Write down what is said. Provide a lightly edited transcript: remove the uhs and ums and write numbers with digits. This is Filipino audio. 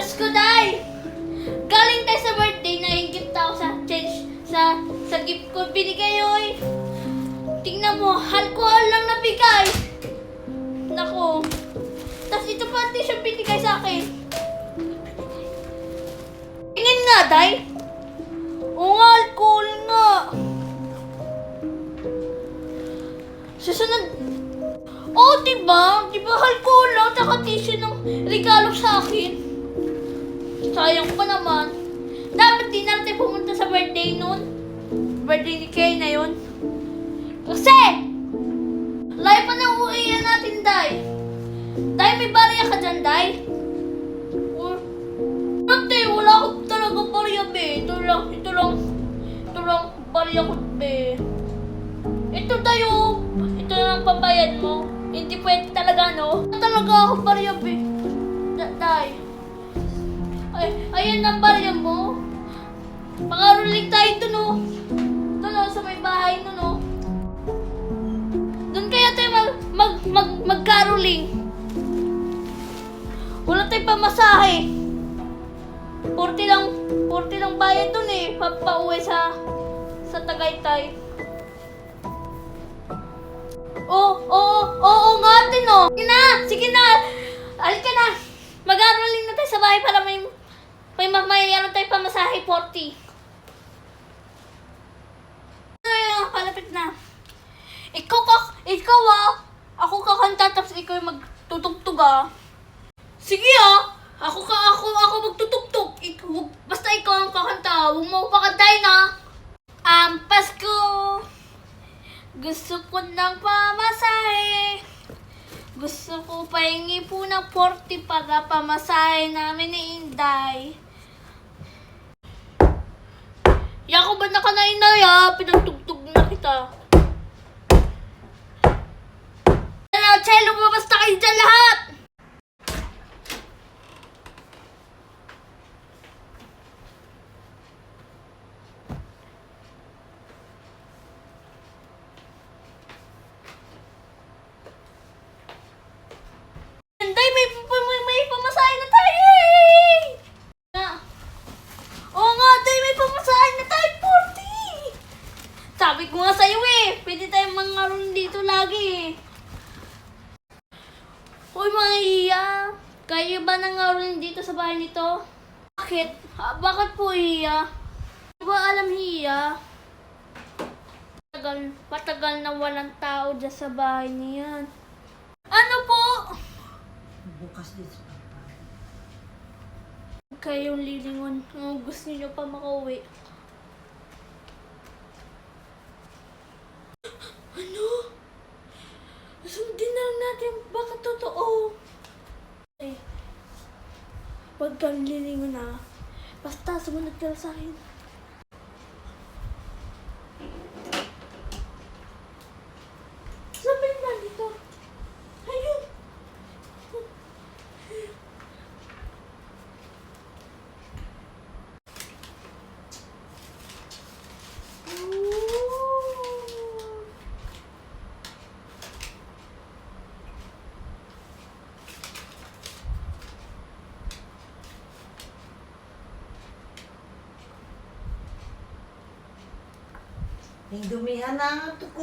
Pasko, Day! Galing tayo sa birthday, nainggit ako sa change sa gift ko binigay, oy. Tingnan mo, alcohol lang nabigay. Nako. Tapos ito pa tissue binigay sa akin. Tingin nga, Day. Oo nga, alcohol nga. Susunod. Oh, diba? Diba alcohol lang, tsaka tissue ng regalo sa akin. Sayang pa naman. Dapat di natin pumunta sa birthday nun. Birthday ni Kay na yun. Kasi! Layo pa na uwian natin, Day. Day, may barya ka dyan, Day? Ate, wala ako talaga barya, be. Ito lang, barya ko, be. Ito tayo. Ito lang pambayad mo. Hindi pwede talaga, no? Talaga ako barya, be. Day. Ay, ayan ang barya mo. Pangaruling tayo dun, oh. Dun, oh, sa may bahay nun, oh. Dun kaya tayo magkaruling. Wala tayong pamasahe. 40 lang bayad dun, eh. Pauwi sa Tagaytay. Oo nga din, oh. Sige na. Halika na. Mag-aruling na tayo sa bahay para may ano tayo pamasahe, 40. Palapit na. Ikaw ako kakanta tapos ikaw yung magtutugtog, ah. Sige, ah. Ako magtutugtog. Basta ikaw ang kakanta. Huwag mo pakantayin, ah. Pasko. Gusto ko ng pamasahe. Gusto ko pahingi po ng 40 para pamasahe namin ni Inday. Yako ba nakanainay, ah? Pinagtugtog na kita. Chelo, basta kayo dyan lahat! Inday, may pamasahe na tayo, eh! Oo nga, Day, may pamasahe na tayo, 40! Sabi ko nga sa'yo, eh. Pwede tayong mangaroon dito lagi, eh. Uy, mga iya. Kayo ba nangaroon dito sa bahay nito? Bakit? Bakit po, iya? Di ba alam, iya? Patagal na walang tao dyan sa bahay niyan. Ano po? Bukas din sa papa. Kayong lilingon. Gusto niyo pa makauwi. Ano? Sundin na lang natin baka totoo. Eh, huwag kang lilingon, na. Basta sumunod ka sa akin. Sabi na dito. Ayun. Yung dumihan na ang tuko.